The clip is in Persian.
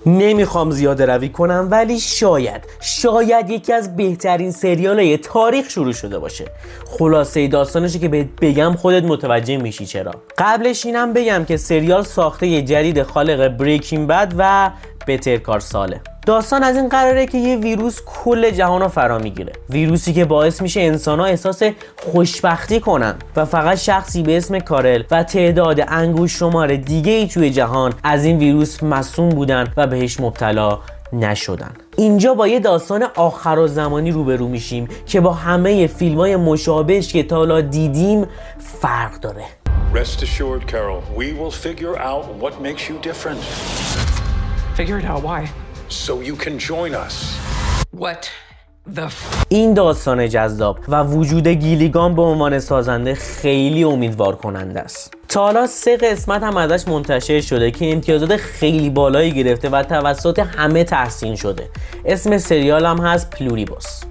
نمیخوام زیاده روی کنم ولی شاید یکی از بهترین سریال‌های تاریخ شروع شده باشه. خلاصه داستانشه که بهت بگم خودت متوجه میشی چرا. قبلش اینم بگم که سریال ساخته جدید خالق بریکینگ بد و بتر کال ساله. داستان از این قراره که یه ویروس کل جهانو فرا میگیره، ویروسی که باعث میشه انسان‌ها احساس خوشبختی کنن و فقط شخصی به اسم کارل و تعداد انگوش شمار دیگه‌ای توی جهان از این ویروس مصون بودن و بهش مبتلا نشدن. اینجا با یه داستان آخرالزمانی روبرو میشیم که با همه فیلم‌های مشابهش که تا حالا دیدیم فرق داره. Rest assured, Carol, we will figure out what makes you different. Figure it out, why? So you can join us. What the این داستان جذاب و وجود گیلیگان به عنوان سازنده خیلی امیدوار کننده است. تا حالا 3 قسمت هم ازش منتشر شده که امتیازات خیلی بالایی گرفته و توسط همه تحسین شده. اسم سریال هم هست پلوریبوس.